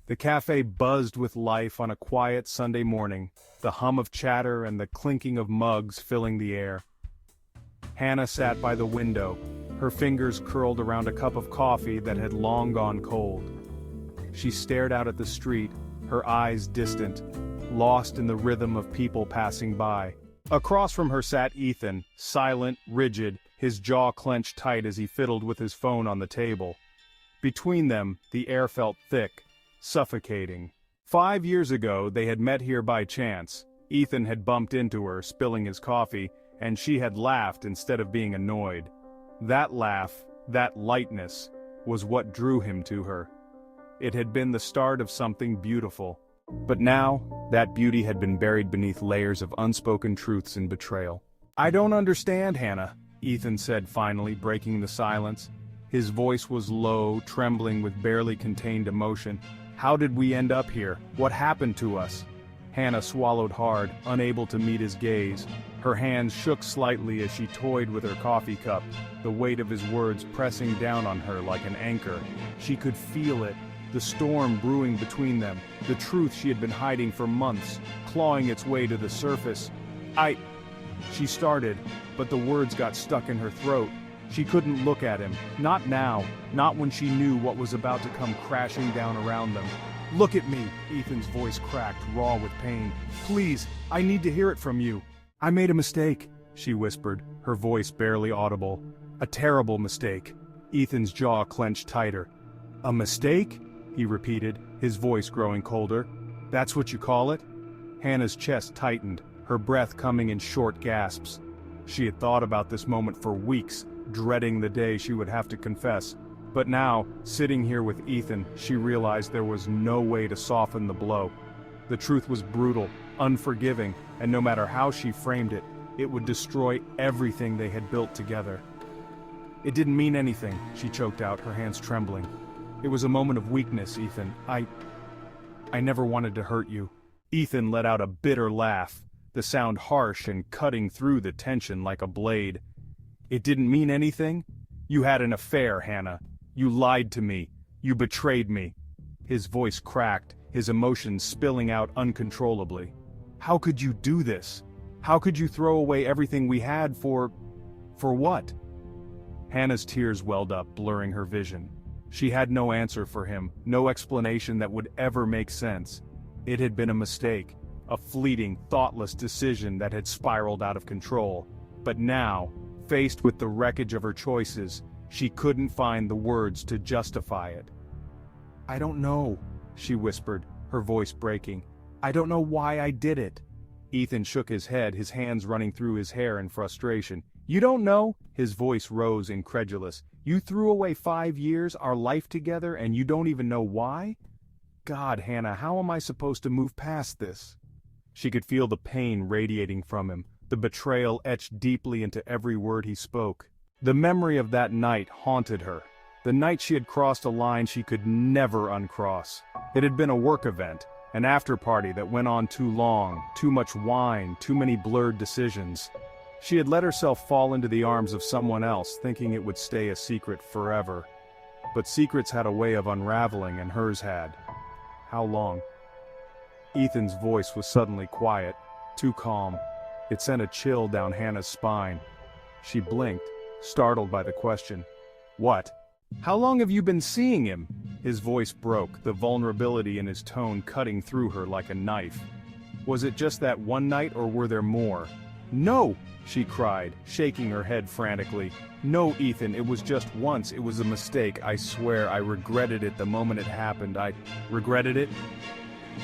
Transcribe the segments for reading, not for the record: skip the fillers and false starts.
The cafe buzzed with life on a quiet Sunday morning, the hum of chatter and the clinking of mugs filling the air. Hannah sat by the window, her fingers curled around a cup of coffee that had long gone cold. She stared out at the street, her eyes distant, lost in the rhythm of people passing by. Across from her sat Ethan, silent, rigid, his jaw clenched tight as he fiddled with his phone on the table. Between them, the air felt thick, suffocating. 5 years ago, they had met here by chance. Ethan had bumped into her, spilling his coffee, and she had laughed instead of being annoyed. That laugh, that lightness, was what drew him to her. It had been the start of something beautiful. But now, that beauty had been buried beneath layers of unspoken truths and betrayal. "I don't understand, Hannah," Ethan said finally, breaking the silence. His voice was low, trembling with barely contained emotion. "How did we end up here? What happened to us?" Hannah swallowed hard, unable to meet his gaze. Her hands shook slightly as she toyed with her coffee cup, the weight of his words pressing down on her like an anchor. She could feel it, the storm brewing between them, the truth she had been hiding for months, clawing its way to the surface. She started, but the words got stuck in her throat. She couldn't look at him, not now, not when she knew what was about to come crashing down around them. "Look at me," Ethan's voice cracked, raw with pain. "Please, I need to hear it from you." "I made a mistake," she whispered, her voice barely audible. "A terrible mistake." Ethan's jaw clenched tighter. "A mistake?" he repeated, his voice growing colder. "That's what you call it?" Hannah's chest tightened, her breath coming in short gasps. She had thought about this moment for weeks, dreading the day she would have to confess. But now, sitting here with Ethan, she realized there was no way to soften the blow. The truth was brutal, unforgiving, and no matter how she framed it, it would destroy everything they had built together. "It didn't mean anything," she choked out, her hands trembling. "It was a moment of weakness, Ethan. I never wanted to hurt you." Ethan let out a bitter laugh, the sound harsh and cutting through the tension like a blade. "It didn't mean anything? You had an affair, Hannah. You lied to me. You betrayed me." His voice cracked, his emotions spilling out uncontrollably. "How could you do this? How could you throw away everything we had for what?" Hannah's tears welled up, blurring her vision. She had no answer for him, no explanation that would ever make sense. It had been a mistake, a fleeting, thoughtless decision that had spiraled out of control. But now, faced with the wreckage of her choices, she couldn't find the words to justify it. "I don't know," she whispered, her voice breaking. "I don't know why I did it." Ethan shook his head, his hands running through his hair in frustration. "You don't know?" His voice rose incredulous. "You threw away 5 years, our life together, and you don't even know why? God, Hannah, how am I supposed to move past this?" She could feel the pain radiating from him, the betrayal etched deeply into every word he spoke. The memory of that night haunted her. The night she had crossed a line she could never uncross. It had been a work event, an after-party that went on too long, too much wine, too many blurred decisions. She had let herself fall into the arms of someone else, thinking it would stay a secret forever. But secrets had a way of unraveling, and hers had. How long? Ethan's voice was suddenly quiet, too calm. It sent a chill down Hannah's spine. She blinked, startled by the question. "What? How long have you been seeing him?" His voice broke, the vulnerability in his tone cutting through her like a knife. Was it just that one night, or were there more? "No!" she cried, shaking her head frantically. "No, Ethan, it was just once. It was a mistake. I swear I regretted it the moment it happened. I regretted it."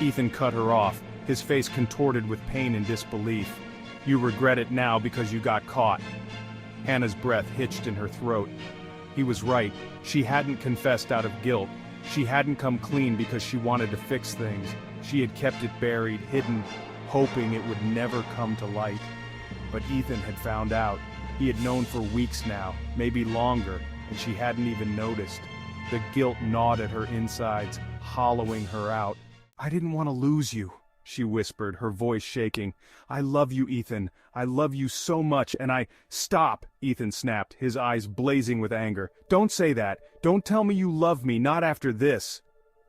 Ethan cut her off, his face contorted with pain and disbelief. "You regret it now because you got caught." Hannah's breath hitched in her throat. He was right. She hadn't confessed out of guilt. She hadn't come clean because she wanted to fix things. She had kept it buried, hidden, hoping it would never come to light. But Ethan had found out. He had known for weeks now, maybe longer, and she hadn't even noticed. The guilt gnawed at her insides, hollowing her out. "I didn't want to lose you," she whispered, her voice shaking. "I love you, Ethan. I love you so much, and I—" "Stop!" Ethan snapped, his eyes blazing with anger. "Don't say that. Don't tell me you love me, not after this."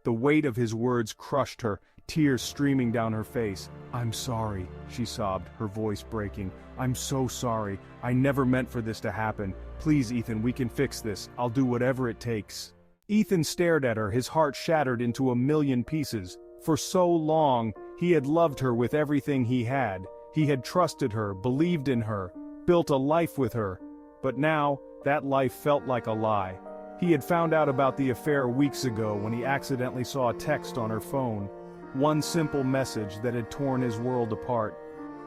The weight of his words crushed her, tears streaming down her face. "I'm sorry," she sobbed, her voice breaking. "I'm so sorry. I never meant for this to happen. Please, Ethan, we can fix this. I'll do whatever it takes." Ethan stared at her, his heart shattered into a million pieces. For so long, he had loved her with everything he had. He had trusted her, believed in her, built a life with her. But now, that life felt like a lie. He had found out about the affair weeks ago when he accidentally saw a text on her phone. One simple message that had torn his world apart.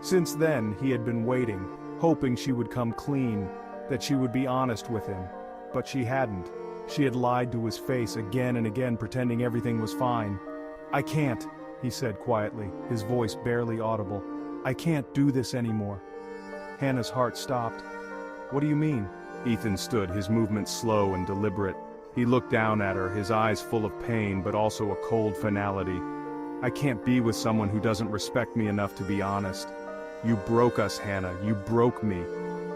Since then, he had been waiting, hoping she would come clean, that she would be honest with him. But she hadn't. She had lied to his face again and again, pretending everything was fine. "I can't," he said quietly, his voice barely audible. "I can't do this anymore." Hannah's heart stopped. "What do you mean?" Ethan stood, his movements slow and deliberate. He looked down at her, his eyes full of pain but also a cold finality. "I can't be with someone who doesn't respect me enough to be honest. You broke us, Hannah, you broke me."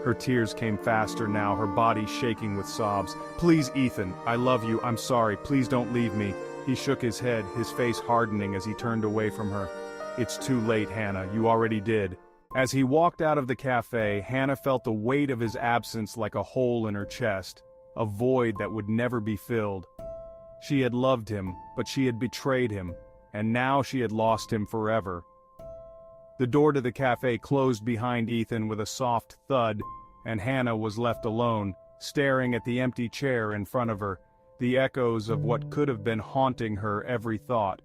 Her tears came faster now, her body shaking with sobs. "Please, Ethan, I love you, I'm sorry, please don't leave me." He shook his head, his face hardening as he turned away from her. "It's too late, Hannah, you already did." As he walked out of the cafe, Hannah felt the weight of his absence like a hole in her chest, a void that would never be filled. She had loved him, but she had betrayed him, and now she had lost him forever. The door to the cafe closed behind Ethan with a soft thud, and Hannah was left alone, staring at the empty chair in front of her, the echoes of what could have been haunting her every thought.